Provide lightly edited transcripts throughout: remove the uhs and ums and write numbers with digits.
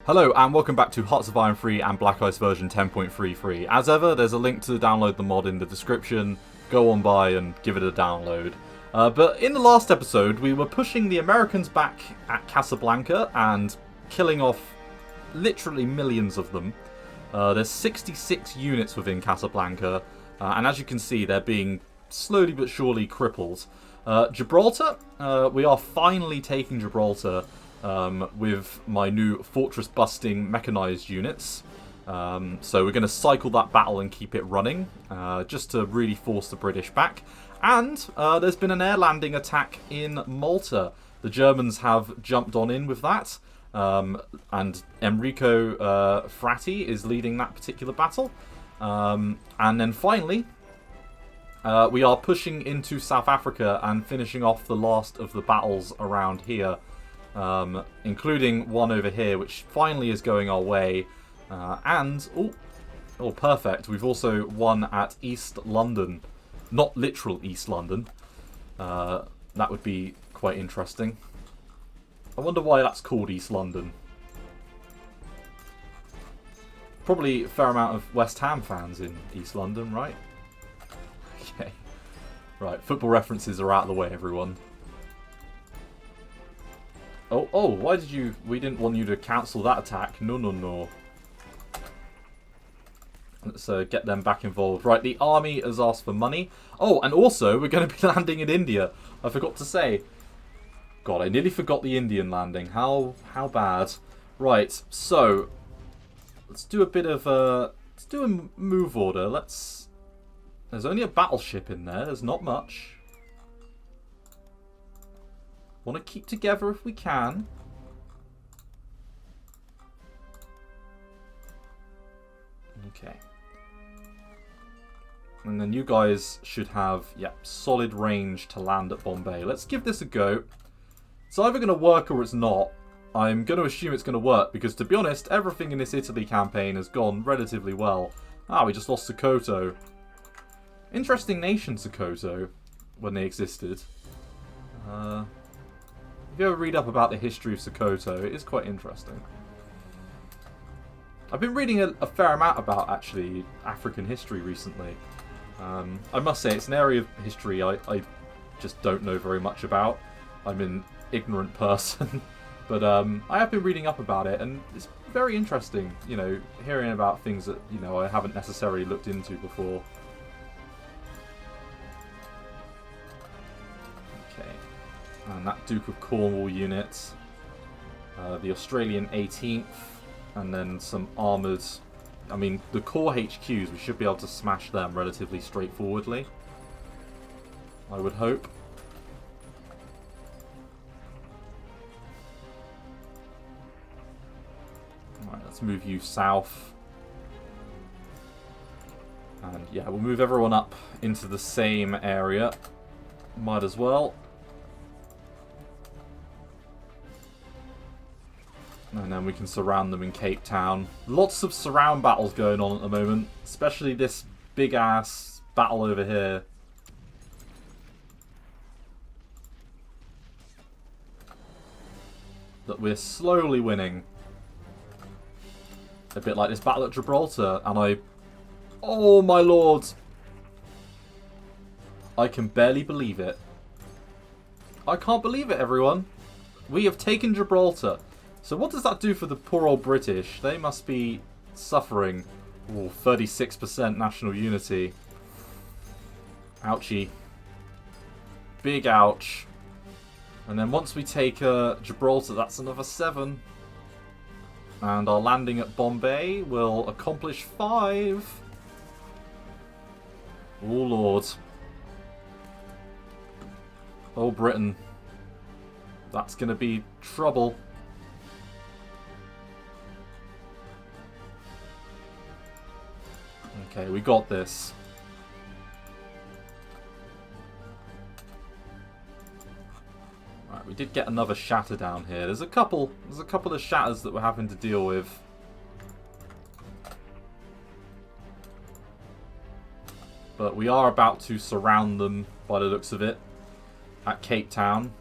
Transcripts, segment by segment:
Hello and welcome back to Hearts of Iron 3 and Black Ice version 10.33. As ever, there's a link to download the mod in the description. Go on by and give it a download. But in the last episode, we were pushing the Americans back at Casablanca and killing off literally millions of them. There's 66 units within Casablanca, and as you can see, they're being slowly but surely crippled. Gibraltar, we are finally taking Gibraltar. With my new fortress-busting mechanized units. So we're going to cycle that battle and keep it running, just to really force the British back. And there's been an air landing attack in Malta. The Germans have jumped on in with that, and Enrico Frati is leading that particular battle. And then finally, we are pushing into South Africa and finishing off the last of the battles around here. Including one over here, which finally is going our way. Oh, perfect. We've also won at East London. Not literal East London. That would be quite interesting. I wonder why that's called East London. Probably a fair amount of West Ham fans in East London, right? Okay. Right, football references are out of the way, everyone. Oh, why did you... We didn't want you to cancel that attack. No. Let's get them back involved. Right, the army has asked for money. Oh, and also, we're going to be landing in India. I forgot to say. God, I nearly forgot the Indian landing. How bad. Right, so... Let's do a bit of a... Let's do a move order. There's only a battleship in there. There's not much. Want to keep together if we can. Okay. And then you guys should have, solid range to land at Bombay. Let's give this a go. It's either going to work or it's not. I'm going to assume it's going to work because, to be honest, everything in this Italy campaign has gone relatively well. We just lost Sokoto. Interesting nation, Sokoto, when they existed. If you ever read up about the history of Sokoto, it is quite interesting. I've been reading a fair amount about, actually, African history recently. I must say, it's an area of history I just don't know very much about. I'm an ignorant person. But I have been reading up about it, and it's very interesting, hearing about things that, I haven't necessarily looked into before. And that Duke of Cornwall unit, the Australian 18th, and then some armoured... I mean, the core HQs, we should be able to smash them relatively straightforwardly. I would hope. Alright, let's move you south. And yeah, we'll move everyone up into the same area. Might as well. And then we can surround them in Cape Town. Lots of surround battles going on at the moment. Especially this big-ass battle over here. That we're slowly winning. A bit like this battle at Gibraltar. And oh my lord! I can barely believe it. I can't believe it, everyone. We have taken Gibraltar. So what does that do for the poor old British? They must be suffering. 36% national unity. Ouchie. Big ouch. And then once we take Gibraltar, that's another 7. And our landing at Bombay will accomplish 5. Oh lord. Oh Britain. That's going to be trouble. Okay, we got this. Right, we did get another shatter down here. There's a couple of shatters that we're having to deal with. But we are about to surround them by the looks of it at Cape Town.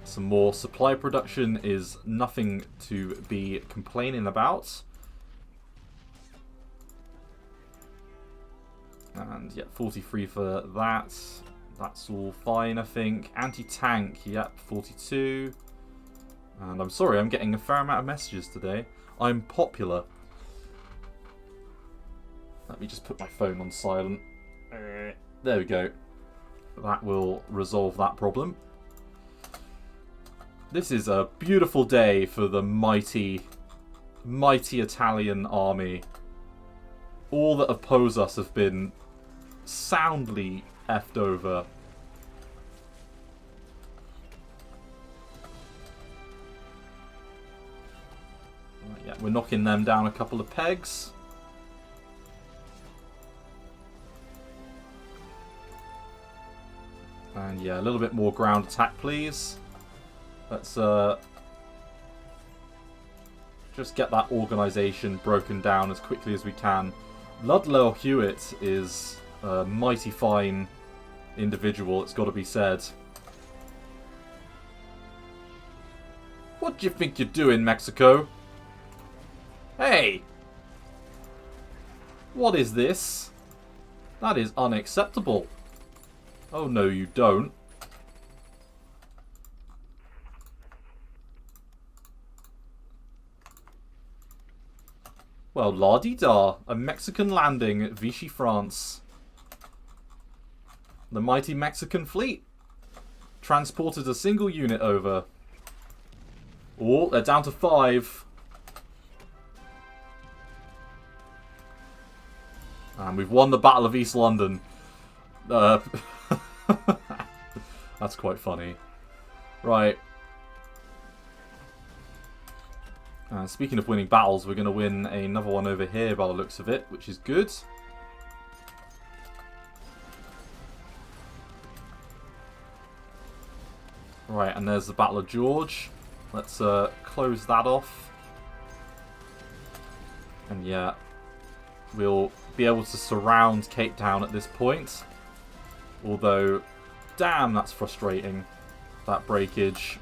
some more supply production is nothing to be complaining about. And yeah, 43 for that. That's all fine, I think. Anti-tank, yep, 42. And I'm sorry, I'm getting a fair amount of messages today. I'm popular. Let me just put my phone on silent. There we go. That will resolve that problem. This is a beautiful day for the mighty Italian army. All that oppose us have been soundly effed over. Right, yeah, we're knocking them down a couple of pegs. And yeah, a little bit more ground attack, please. Let's just get that organisation broken down as quickly as we can. Ludlow Hewitt is a mighty fine individual, it's got to be said. What do you think you're doing, Mexico? Hey! What is this? That is unacceptable. Oh no, you don't. Well, la-di-da, a Mexican landing at Vichy, France. The mighty Mexican fleet transported a single unit over. Oh, they're down to 5. And we've won the Battle of East London. That's quite funny. Right. Speaking of winning battles, we're going to win another one over here by the looks of it, which is good. Right, and there's the Battle of George. Let's close that off. And yeah, we'll be able to surround Cape Town at this point. Although, damn, that's frustrating, that breakage.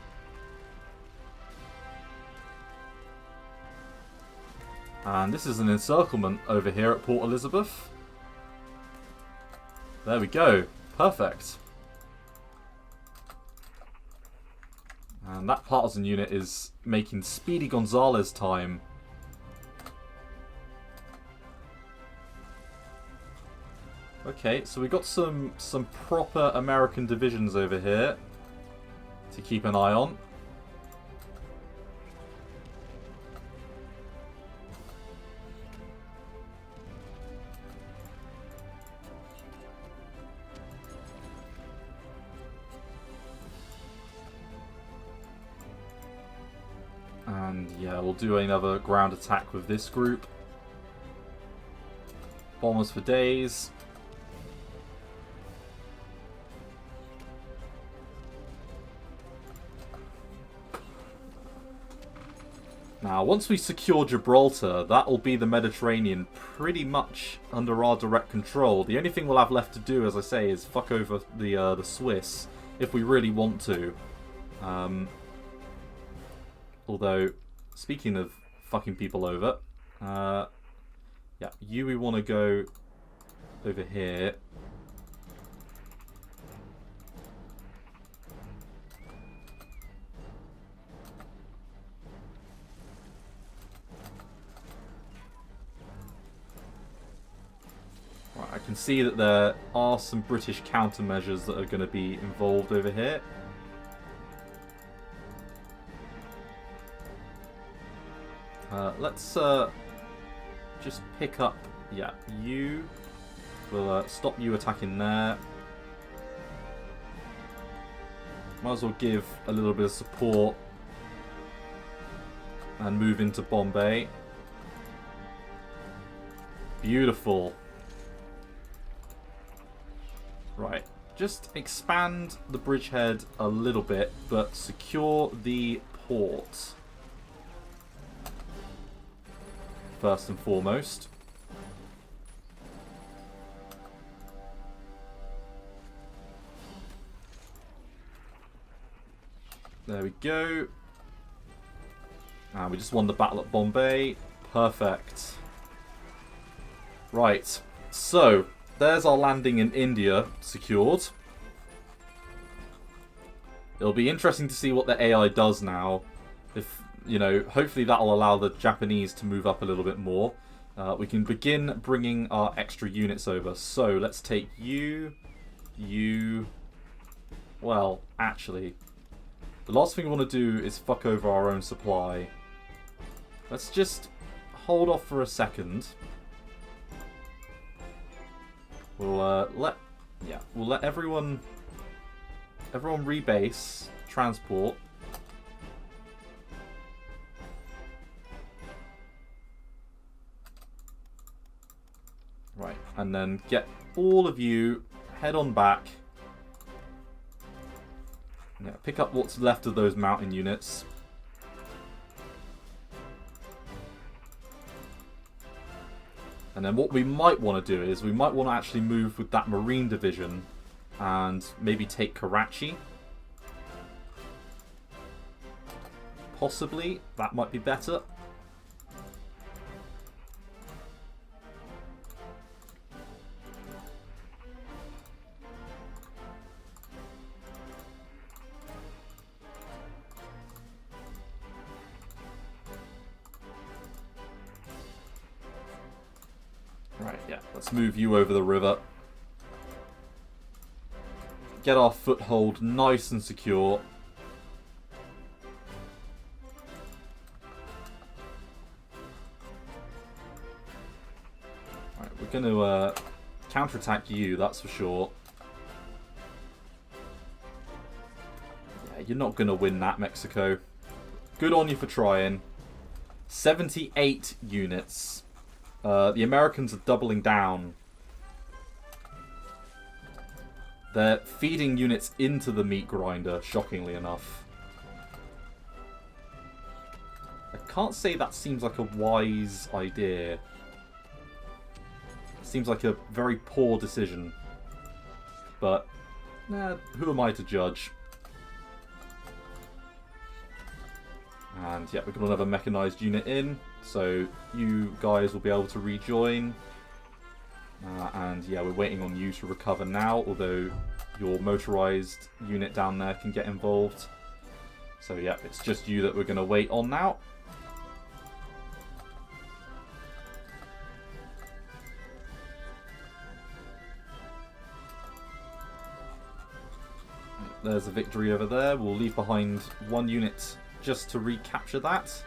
And this is an encirclement over here at Port Elizabeth. There we go. Perfect. And that partisan unit is making Speedy Gonzales time. Okay, so we got some proper American divisions over here to keep an eye on. And yeah, we'll do another ground attack with this group. Bombers for days. Now, once we secure Gibraltar, that will be the Mediterranean pretty much under our direct control. The only thing we'll have left to do, as I say, is fuck over the Swiss, if we really want to. Although, speaking of fucking people over, yeah, we want to go over here. Right, I can see that there are some British countermeasures that are going to be involved over here. Let's just pick up, yeah, you. We'll stop you attacking there. Might as well give a little bit of support and move into Bombay. Beautiful. Right, just expand the bridgehead a little bit, but secure the port. First and foremost. There we go. And we just won the battle at Bombay. Perfect. Right. So, there's our landing in India secured. It'll be interesting to see what the AI does now. If, you know, hopefully that'll allow the Japanese to move up a little bit more. We can begin bringing our extra units over. So, let's take you. Well, actually, the last thing we want to do is fuck over our own supply. Let's just hold off for a second. We'll let everyone rebase, transport. Right, and then get all of you, head on back. Yeah, pick up what's left of those mountain units. And then what we might want to do is, we might want to actually move with that Marine Division and maybe take Karachi. Possibly, that might be better. Right, yeah, let's move you over the river. Get our foothold nice and secure. Right, we're going to counterattack you, that's for sure. Yeah, you're not going to win that, Mexico. Good on you for trying. 78 units. The Americans are doubling down. They're feeding units into the meat grinder, shockingly enough. I can't say that seems like a wise idea. It seems like a very poor decision. But, who am I to judge? And yeah, we've got another mechanized unit in. So you guys will be able to rejoin. And yeah, we're waiting on you to recover now, although your motorized unit down there can get involved. So yeah, it's just you that we're going to wait on now. There's a victory over there. We'll leave behind one unit just to recapture that.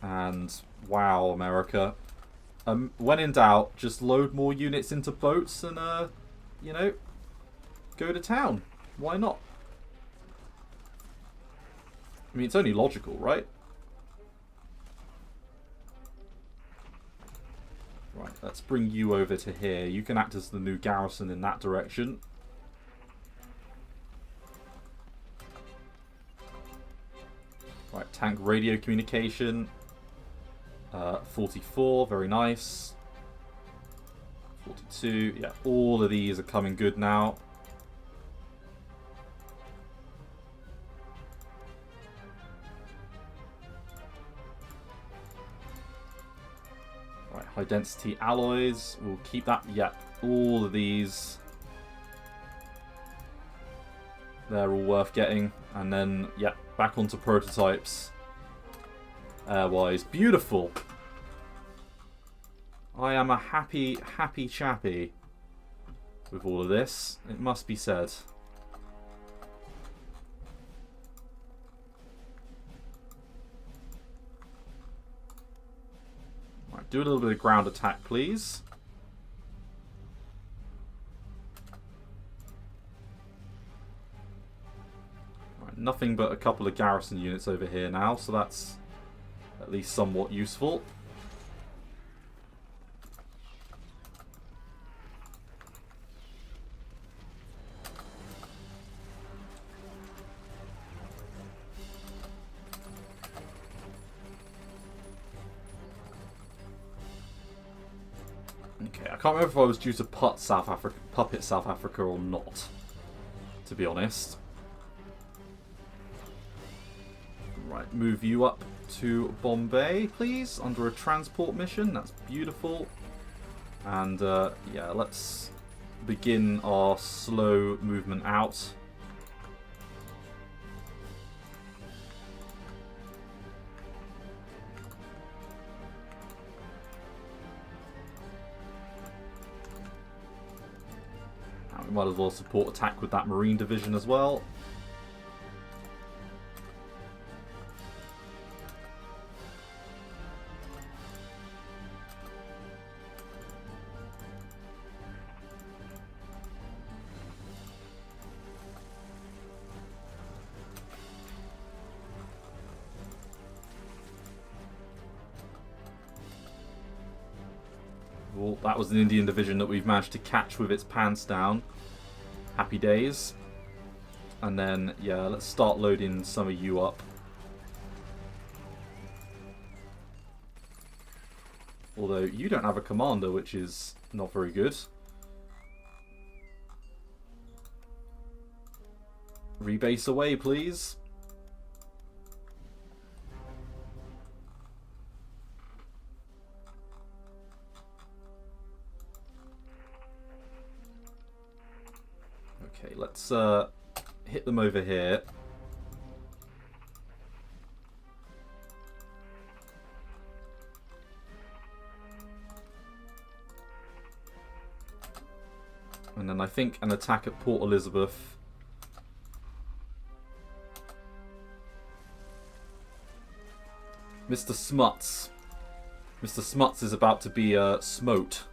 And wow, America. When in doubt, just load more units into boats and, you know, go to town. Why not? I mean, it's only logical, right? Right, let's bring you over to here. You can act as the new garrison in that direction. Right, tank radio communication. 44, very nice. 42, yeah, all of these are coming good now. Right, high density alloys, we'll keep that, yeah, all of these. They're all worth getting. And then, yeah, back onto prototypes. Airwise. Beautiful. I am a happy, happy chappy with all of this. It must be said. Right, do a little bit of ground attack, please. Right, nothing but a couple of garrison units over here now, so that's at least somewhat useful. Okay, I can't remember if I was due to puppet South Africa or not. to be honest. Right, move you up to Bombay, please, under a transport mission. That's beautiful. And, yeah, let's begin our slow movement out. And we might as well support attack with that Marine Division as well. Well, that was an Indian division that we've managed to catch with its pants down. Happy days. And then, yeah, let's start loading some of you up. Although, you don't have a commander, which is not very good. Rebase away, please. Okay, let's hit them over here. And then I think an attack at Port Elizabeth. Mr. Smuts. Mr. Smuts is about to be smote.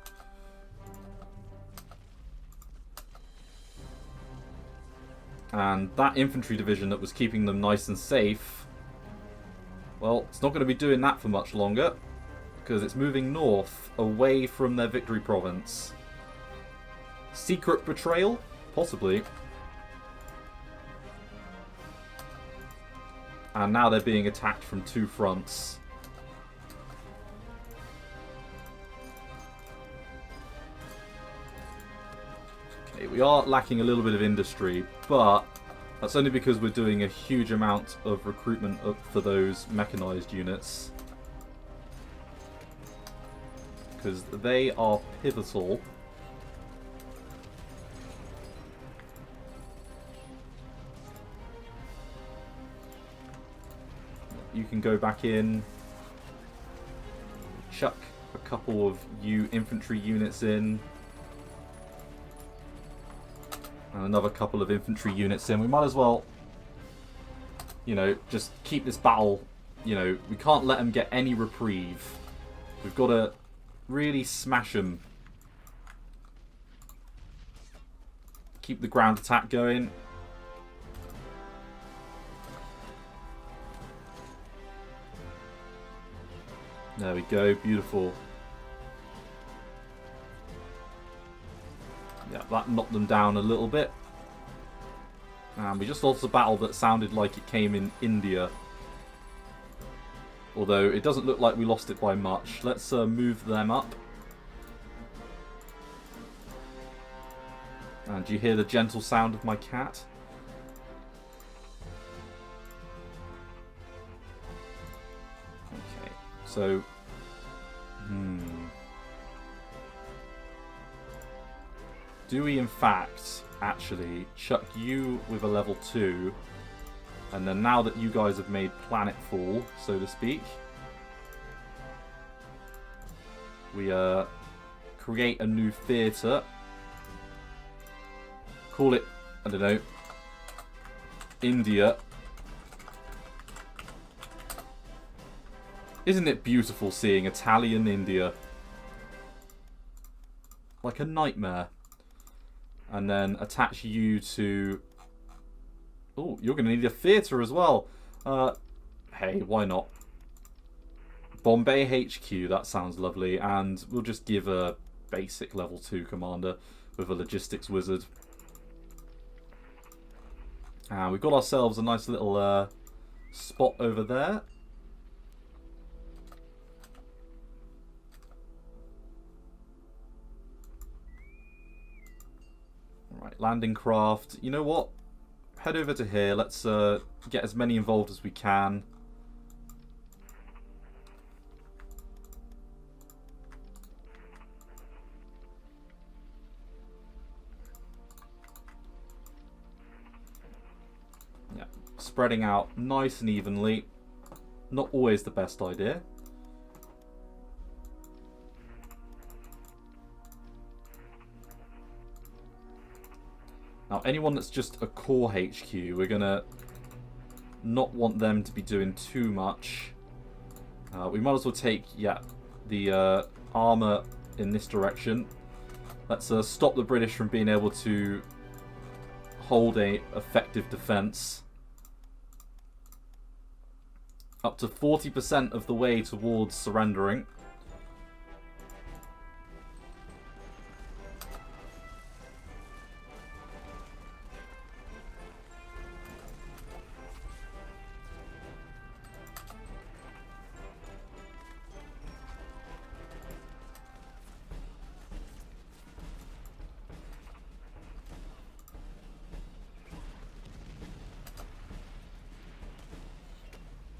And that infantry division that was keeping them nice and safe, well, it's not going to be doing that for much longer, because it's moving north, away from their victory province. Secret betrayal? Possibly. And now they're being attacked from two fronts. Okay, we are lacking a little bit of industry, but that's only because we're doing a huge amount of recruitment for those mechanized units. Because they are pivotal. You can go back in, chuck a couple of infantry units in, and another couple of infantry units in. We might as well, you know, just keep this battle, you know, we can't let them get any reprieve. We've got to really smash them. Keep the ground attack going. There we go, beautiful. Yeah, that knocked them down a little bit. And we just lost a battle that sounded like it came in India. Although it doesn't look like we lost it by much. Let's move them up. And do you hear the gentle sound of my cat? Okay, so... Do we in fact actually chuck you with a level 2, and then now that you guys have made planetfall, so to speak, we create a new theatre, call it, I don't know, India. Isn't it beautiful seeing Italian India? Like a nightmare. And then attach you to... Oh, you're going to need a theatre as well. Hey, why not? Bombay HQ, that sounds lovely. And we'll just give a basic level 2 commander with a logistics wizard. And we've got ourselves a nice little spot over there. Right, landing craft. You know what? head over to here. Let's get as many involved as we can. Yeah, spreading out nice and evenly. Not always the best idea. Now, anyone that's just a core HQ, we're going to not want them to be doing too much. We might as well take, the armour in this direction. Let's stop the British from being able to hold a effective defence. Up to 40% of the way towards surrendering.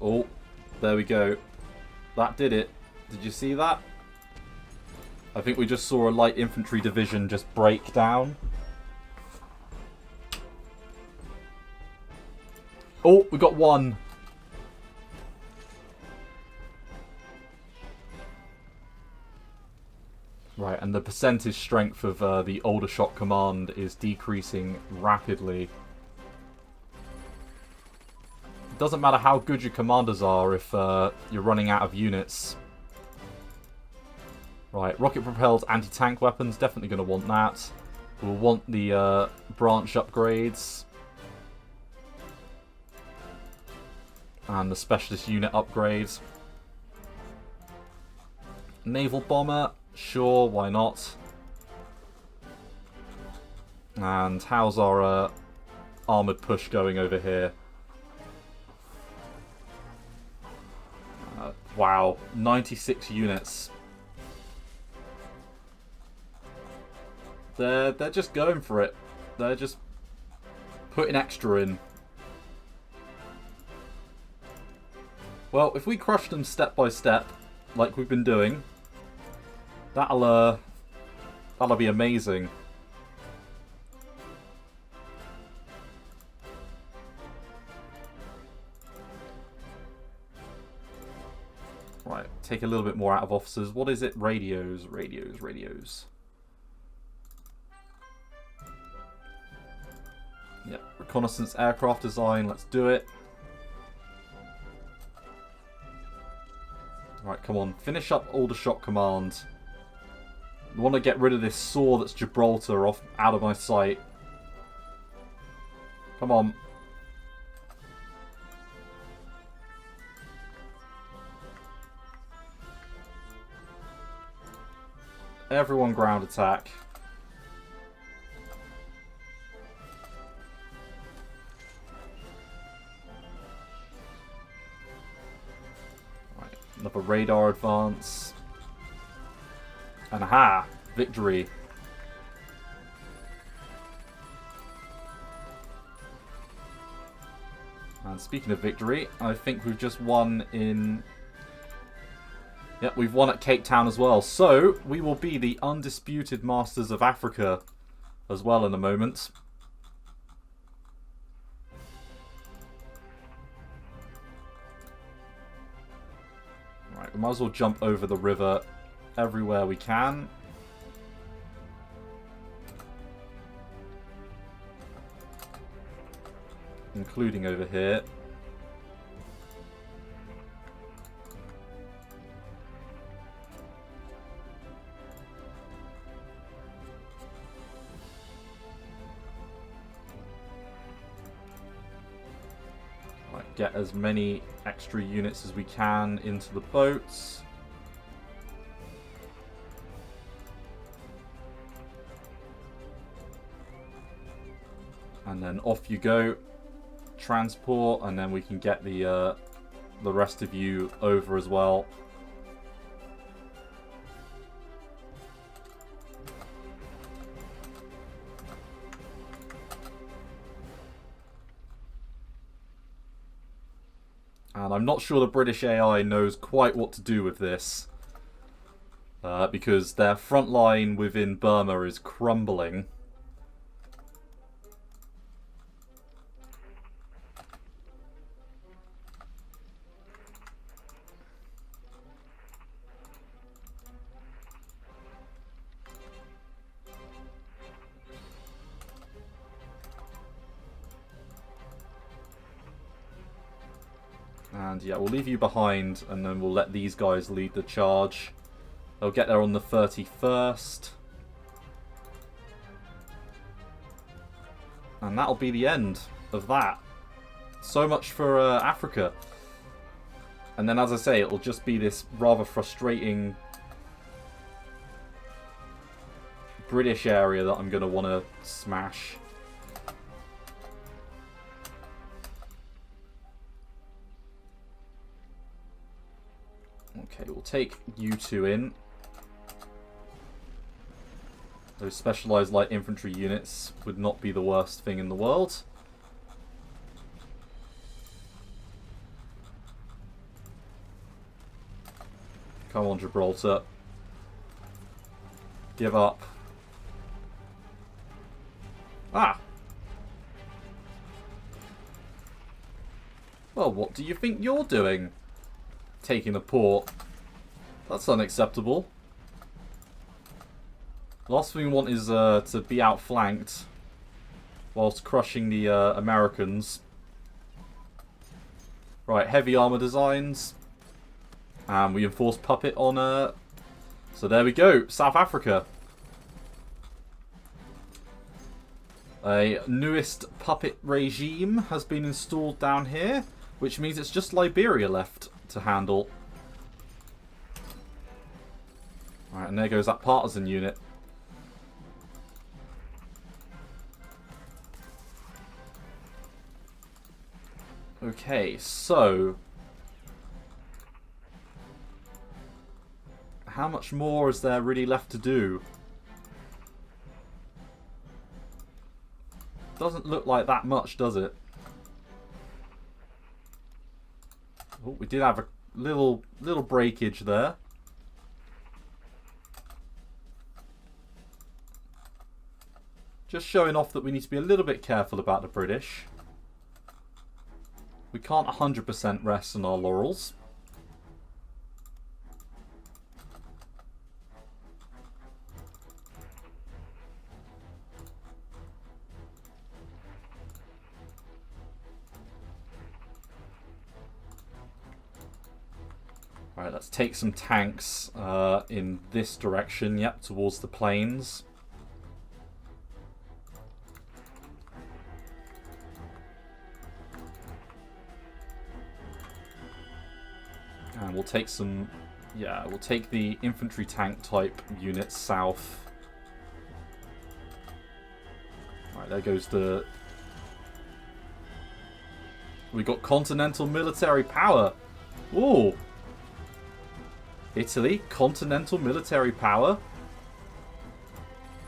Oh, there we go. That did it. Did you see that? I think we just saw a light infantry division just break down. Oh, we got one. Right, and the percentage strength of the Aldershot command is decreasing rapidly. Doesn't matter how good your commanders are if you're running out of units. Right, rocket-propelled anti-tank weapons, definitely going to want that. We'll want the branch upgrades. And the specialist unit upgrades. Naval bomber, sure, why not? And how's our armoured push going over here? Wow, 96 units. They're just going for it. They're just putting extra in. Well, if we crush them step by step, like we've been doing, that'll be amazing. Right, take a little bit more out of officers. What is it? Radios. Yep, reconnaissance aircraft design. Let's do it. Right, come on. Finish up Aldershot command. I want to get rid of this saw that's Gibraltar out of my sight. Come on. Everyone ground attack. Right, another radar advance. And aha! Victory. And speaking of victory, I think we've just won in... Yep, we've won at Cape Town as well. So, we will be the undisputed masters of Africa as well in a moment. Right, we might as well jump over the river everywhere we can. Including over here. Get as many extra units as we can into the boats. And then off you go. Transport, and then we can get the rest of you over as well. And I'm not sure the British AI knows quite what to do with this. Because their front line within Burma is crumbling. And yeah, we'll leave you behind, and then we'll let these guys lead the charge. They'll get there on the 31st. And that'll be the end of that. So much for Africa. And then, as I say, it'll just be this rather frustrating British area that I'm going to want to smash. Okay, we'll take you two in. Those specialised light infantry units would not be the worst thing in the world. Come on, Gibraltar. Give up. Ah! Well, what do you think you're doing? Taking the port. That's unacceptable. Last thing we want is to be outflanked whilst crushing the Americans. Right, heavy armor designs. And we enforce puppet on so there we go, South Africa. A newest puppet regime has been installed down here, which means it's just Liberia left to handle. Alright, and there goes that partisan unit. Okay, so how much more is there really left to do? Doesn't look like that much, does it? Oh, we did have a little breakage there. Just showing off that we need to be a little bit careful about the British. We can't 100% rest on our laurels. Alright, let's take some tanks in this direction, yep, towards the plains. And we'll take some, yeah, we'll take the infantry tank type units south. Alright, there goes the... We got continental military power. Ooh! Italy, continental military power.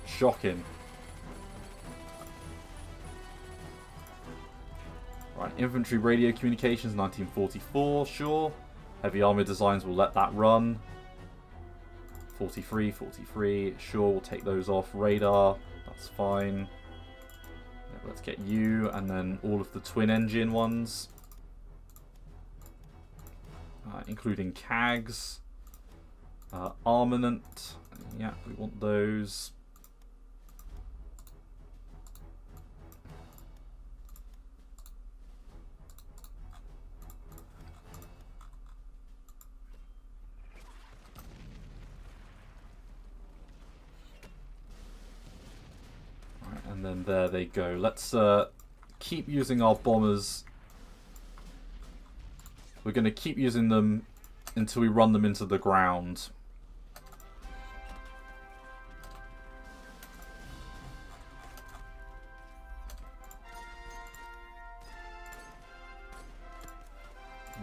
Shocking. Right, infantry radio communications, 1944, sure. Heavy army designs, will let that run. 43, 43, sure, we'll take those off. Radar, that's fine. Yeah, let's get you, and then all of the twin engine ones. Including CAGs. Armament, yeah, we want those. Right, and then there they go. Let's keep using our bombers. We're going to keep using them until we run them into the ground.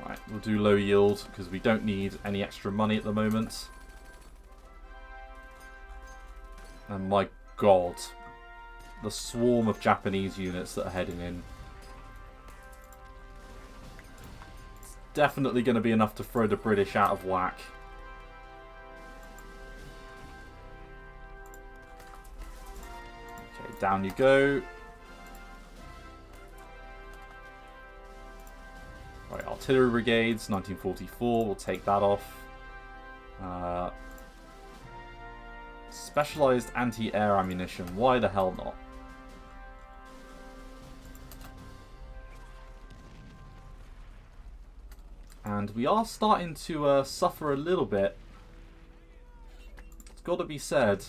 Right, we'll do low yield because we don't need any extra money at the moment. And my god, the swarm of Japanese units that are heading in. definitely going to be enough to throw the British out of whack. Okay, down you go. Right, artillery brigades, 1944. We'll take that off. Specialized anti-air ammunition. Why the hell not? And we are starting to suffer a little bit. It's got to be said.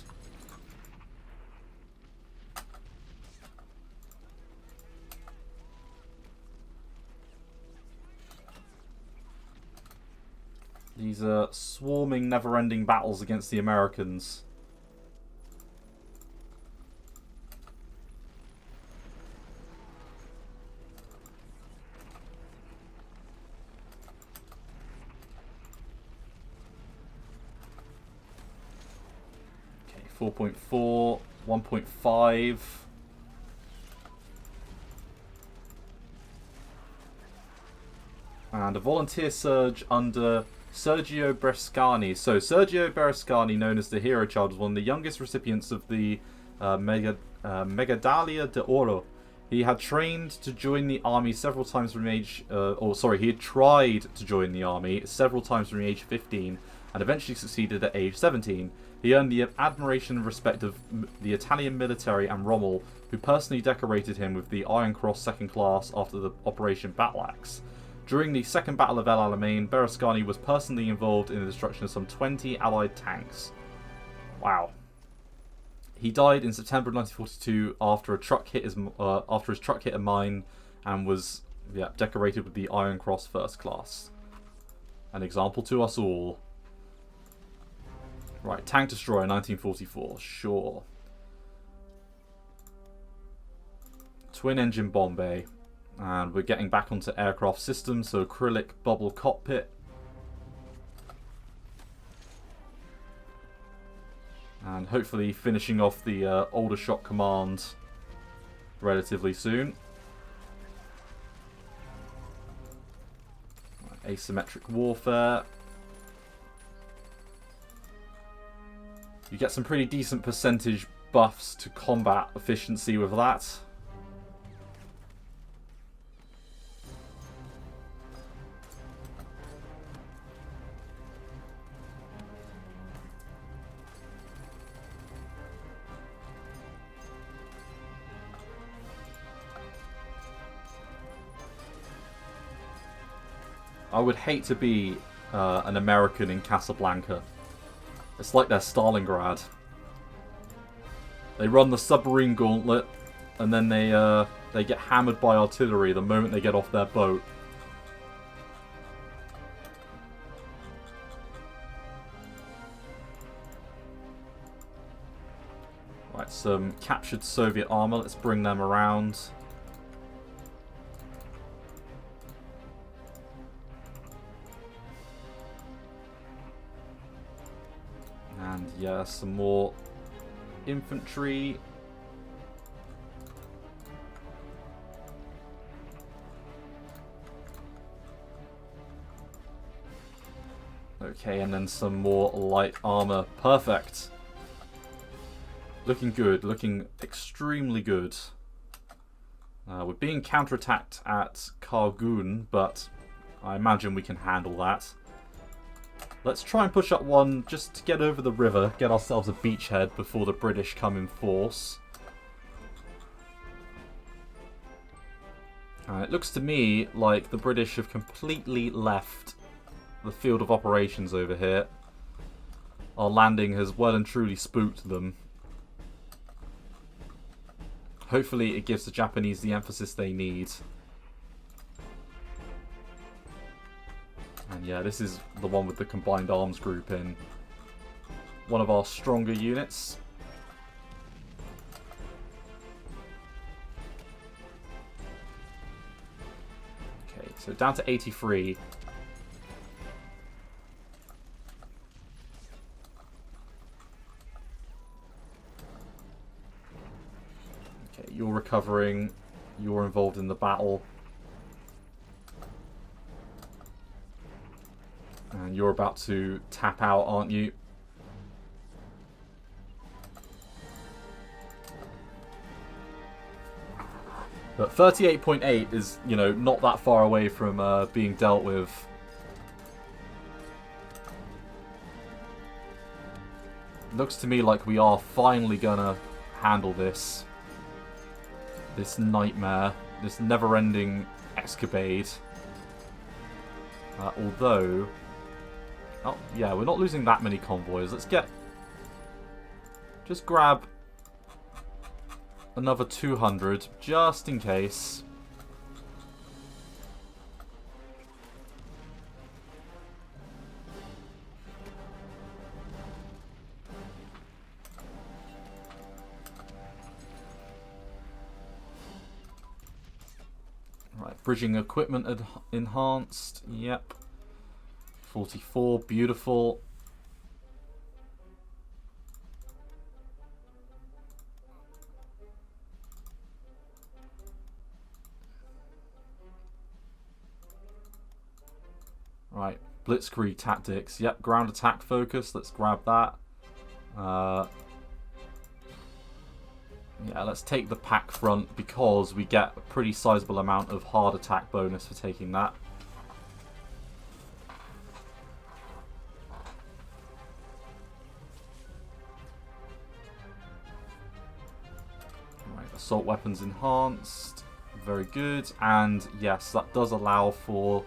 These are swarming, never-ending battles against the Americans. Okay, 4.4, 1.5. And a volunteer surge under Sergio Berescani. So Sergio Berescani, known as the Hero Child, was one of the youngest recipients of the Medaglia de Oro. He had trained to join the army several times from age... he had tried to join the army several times from age 15 and eventually succeeded at age 17. He earned the admiration and respect of the Italian military and Rommel, who personally decorated him with the Iron Cross Second Class after the Operation Battle Axe. During the Second Battle of El Alamein, Berescani was personally involved in the destruction of some 20 Allied tanks. Wow. He died in September of 1942 after his truck hit a mine and was decorated with the Iron Cross First Class. An example to us all. Right, Tank Destroyer 1944, sure. Twin engine bomb bay. And we're getting back onto aircraft systems, so acrylic bubble cockpit. And hopefully finishing off the Aldershot Command relatively soon. Asymmetric warfare. You get some pretty decent percentage buffs to combat efficiency with that. I would hate to be an American in Casablanca. It's like they're Stalingrad. They run the submarine gauntlet, and then they get hammered by artillery the moment they get off their boat. Right, some captured Soviet armor. Let's bring them around. And yeah, some more infantry. Okay, and then some more light armor. Perfect. Looking good, looking extremely good. We're being counterattacked at Kargun, but I imagine we can handle that. Let's try and push up one just to get over the river, get ourselves a beachhead before the British come in force. It looks to me like the British have completely left the field of operations over here. Our landing has well and truly spooked them. Hopefully it gives the Japanese the emphasis they need. And yeah, this is the one with the combined arms group in. One of our stronger units. Okay, so down to 83. Okay, you're recovering. You're involved in the battle. And you're about to tap out, aren't you? But 38.8 is, you know, not that far away from being dealt with. Looks to me like we are finally gonna handle this. This nightmare. This never-ending escapade. Although... Oh, yeah, we're not losing that many convoys. Let's get... Just grab... another 200, just in case. Right, bridging equipment enhanced. Yep. 44, beautiful. Right, blitzkrieg tactics. Yep, ground attack focus. Let's grab that. Yeah, let's take the pack front because we get a pretty sizable amount of hard attack bonus for taking that. Right, assault weapons enhanced. Very good. And yes, that does allow for...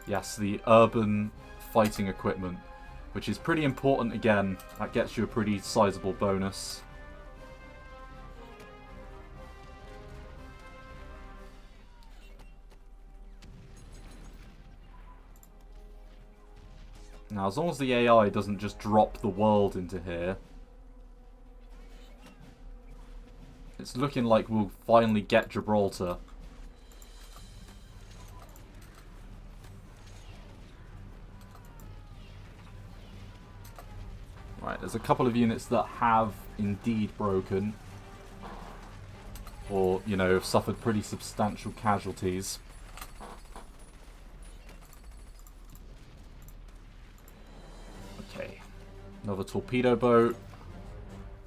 Yes, the urban fighting equipment, which is pretty important again. That gets you a pretty sizable bonus. Now, as long as the AI doesn't just drop the world into here, it's looking like we'll finally get Gibraltar. Right, there's a couple of units that have indeed broken. Or, you know, have suffered pretty substantial casualties. Okay, another torpedo boat.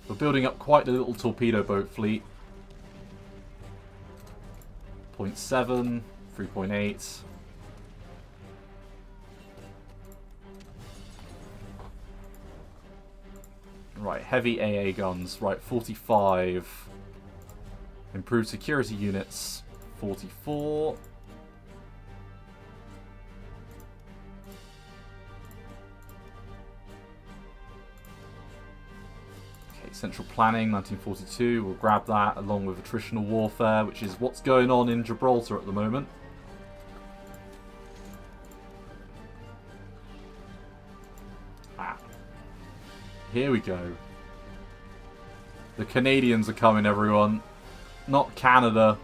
We're building up quite a little torpedo boat fleet. 0.7, 3.8. Right, heavy AA guns. Right, 45. Improved security units. 44. Okay, central planning, 1942. We'll grab that along with attritional warfare, which is what's going on in Gibraltar at the moment. Here we go. The Canadians are coming, everyone. Not Canada.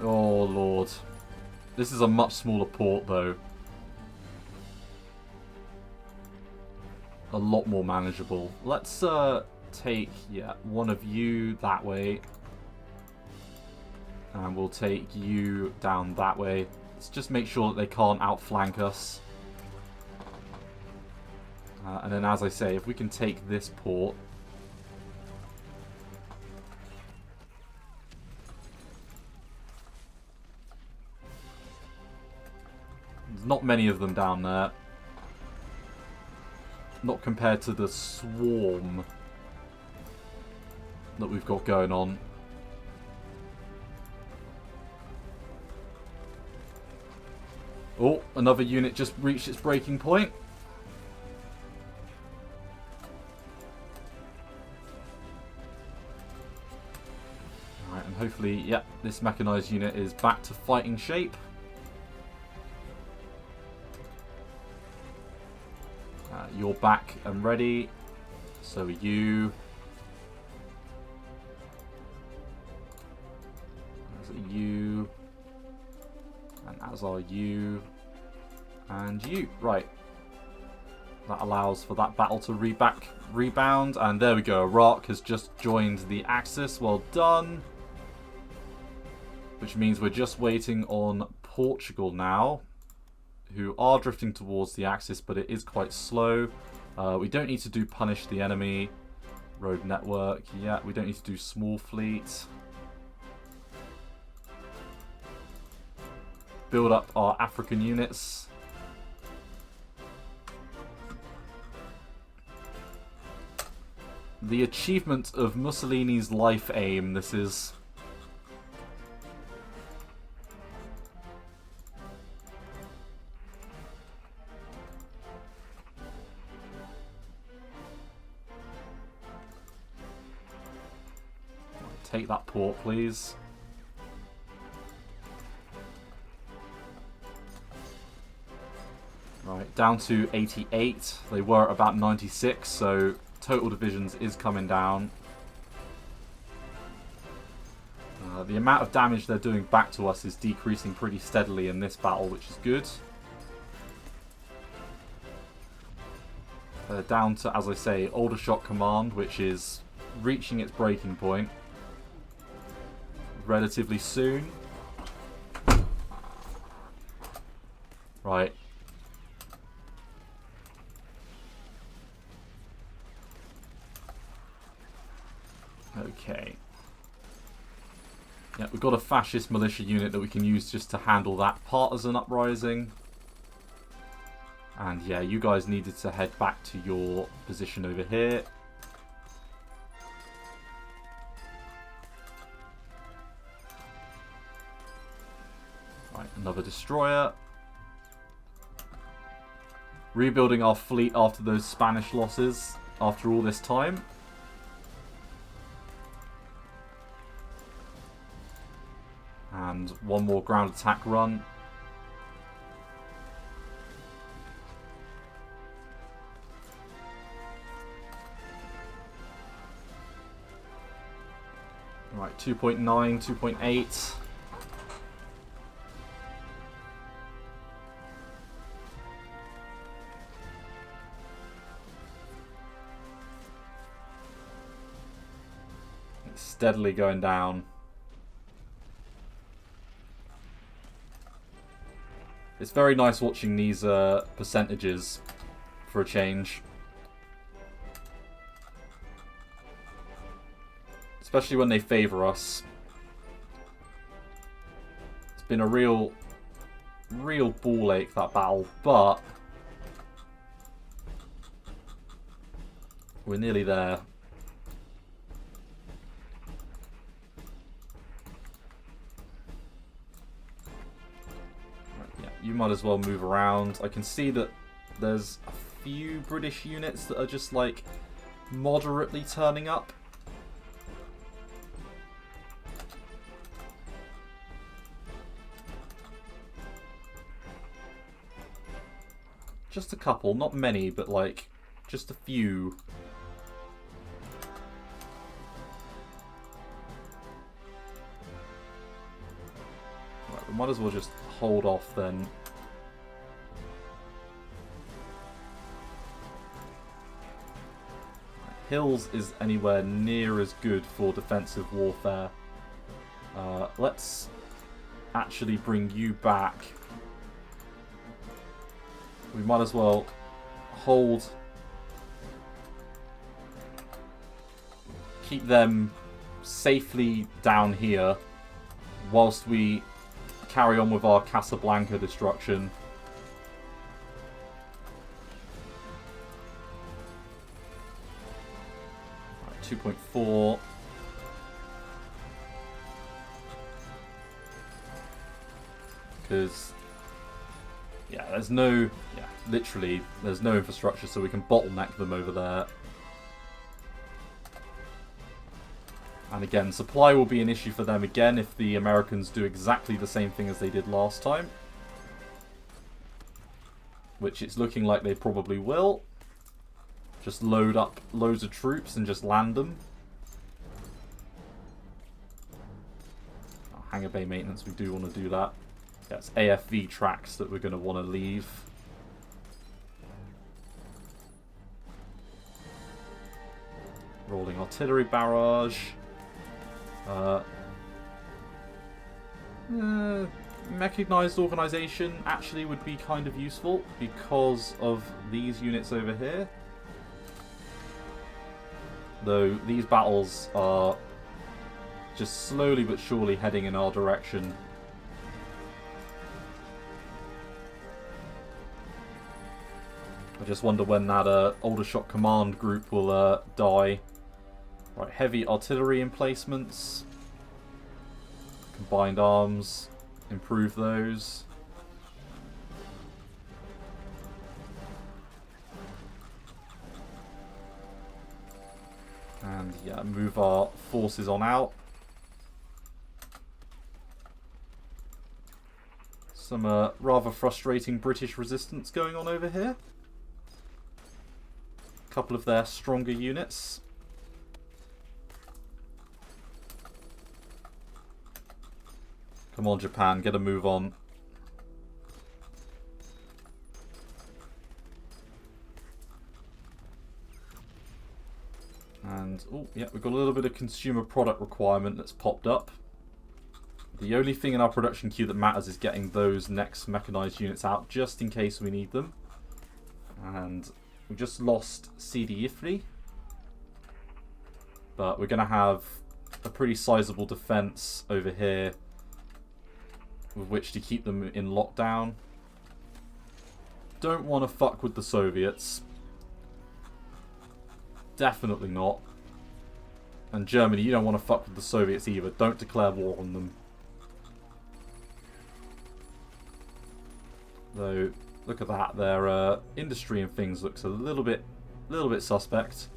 Oh, Lord. This is a much smaller port, though. A lot more manageable. Let's take, yeah, one of you that way. And we'll take you down that way. Let's just make sure that they can't outflank us. And then, as I say, if we can take this port... There's not many of them down there. Not compared to the swarm that we've got going on. Oh, another unit just reached its breaking point. And hopefully, yep, this mechanized unit is back to fighting shape. You're back and ready. So are you. As are you. And as are you. And you. Right. That allows for that battle to rebound. And there we go. Iraq has just joined the Axis. Well done. Which means we're just waiting on Portugal now. who are drifting towards the Axis, but it is quite slow. We don't need to do punish the enemy. Road network, yeah, we don't need to do small fleet. Build up our African units. The achievement of Mussolini's life aim, this is. Take that port, please. Right, down to 88. They were at about 96, so total divisions is coming down. The amount of damage they're doing back to us is decreasing pretty steadily in this battle, which is good. They're down to, as I say, Aldershot Command, which is reaching its breaking point relatively soon. Right. Okay. Yeah, we've got a fascist militia unit that we can use just to handle that partisan uprising. And yeah, you guys needed to head back to your position over here. Right, another destroyer. Rebuilding our fleet after those Spanish losses, after all this time. And one more ground attack run. Right, 2.9, 2.8. It's steadily going down. It's very nice watching these percentages for a change. Especially when they favour us. It's been a real ball ache, that battle, but we're nearly there. You might as well move around. I can see that there's a few British units that are just like moderately turning up. Just a couple, not many, but like just a few. Right, we might as well just hold off then. Hills is anywhere near as good for defensive warfare. Let's actually bring you back. We might as well hold. Keep them safely down here whilst we carry on with our Casablanca destruction. Right, 2.4. Because, yeah, there's no, literally, there's no infrastructure, so we can bottleneck them over there. And again, supply will be an issue for them again if the Americans do exactly the same thing as they did last time. Which it's looking like they probably will. Just load up loads of troops and just land them. Hangar Bay maintenance, we do want to do that. Yeah, it's AFV tracks that we're going to want to leave. Rolling artillery barrage. mechanized organization actually would be kind of useful because of these units over here. Though these battles are just slowly but surely heading in our direction. I just wonder when that Aldershot command group will die. Right, heavy artillery emplacements. Combined arms. Improve those. And yeah, move our forces on out. Some rather frustrating British resistance going on over here. A couple of their stronger units. Come on, Japan, get a move on. And, oh, yeah, we've got a little bit of consumer product requirement that's popped up. The only thing in our production queue that matters is getting those next mechanized units out, just in case we need them. And we just lost CD Ifri. But we're going to have a pretty sizable defense over here with which to keep them in lockdown. Don't want to fuck with the Soviets. Definitely not. And Germany, you don't want to fuck with the Soviets either. Don't declare war on them. Though, look at that. Their industry and things looks a little bit suspect.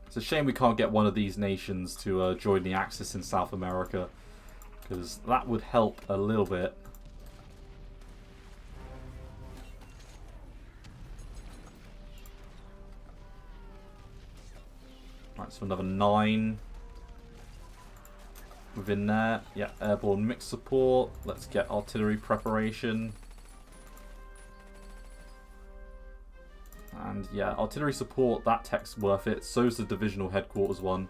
It's a shame we can't get one of these nations to join the Axis in South America, because that would help a little bit. Right, so another 9 within there. Yeah, airborne mix support. Let's get artillery preparation. And yeah, artillery support, that tech's worth it. So's the divisional headquarters one.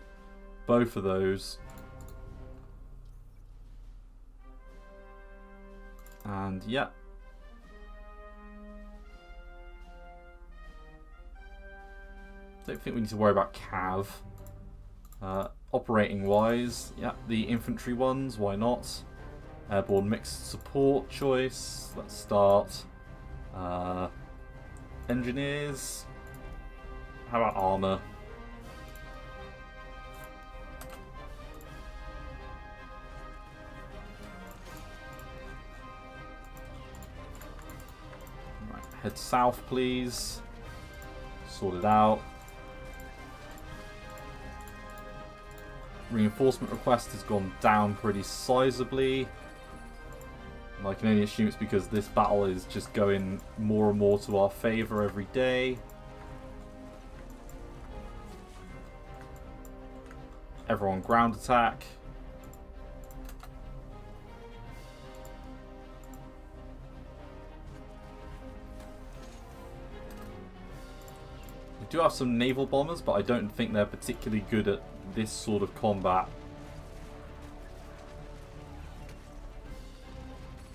Both of those. And yeah. Don't think we need to worry about Cav. Operating wise, yeah, the infantry ones, why not? Airborne mixed support choice. Let's start. Engineers. How about armor? Right, head south, please. Sort it out. Reinforcement request has gone down pretty sizably. And I can only assume it's because this battle is just going more and more to our favour every day. Everyone ground attack. We do have some naval bombers, but I don't think they're particularly good at this sort of combat.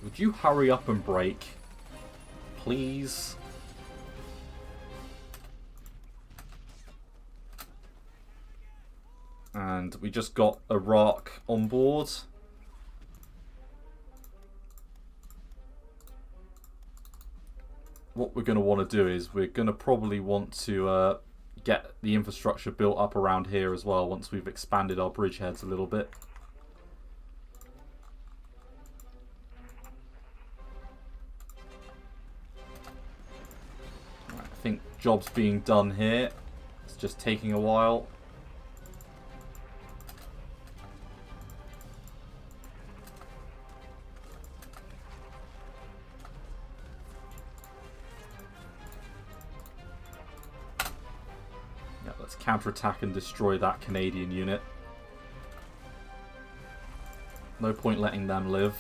Would you hurry up and break? Please? And we just got Iraq on board. What we're going to want to do is we're going to probably want to get the infrastructure built up around here as well once we've expanded our bridgeheads a little bit. I think job's being done here. It's just taking a while. Yeah, let's counterattack and destroy that Canadian unit. No point letting them live.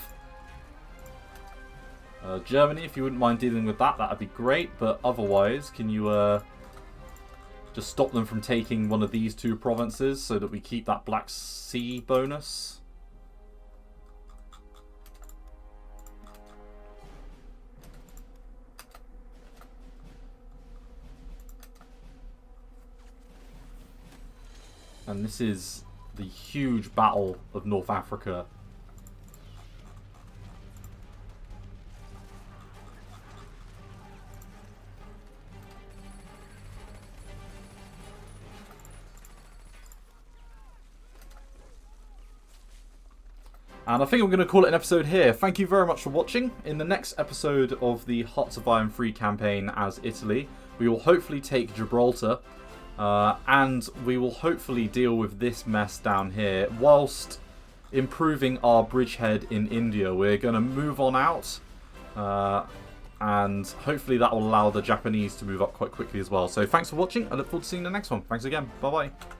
Germany, if you wouldn't mind dealing with that, that'd be great. But otherwise, can you just stop them from taking one of these two provinces so that we keep that Black Sea bonus? And this is the huge battle of North Africa. And I think I'm going to call it an episode here. Thank you very much for watching. In the next episode of the Hearts of Iron 3 campaign as Italy, we will hopefully take Gibraltar. And we will hopefully deal with this mess down here whilst improving our bridgehead in India. We're going to move on out. And hopefully that will allow the Japanese to move up quite quickly as well. So thanks for watching. I look forward to seeing the next one. Thanks again. Bye-bye.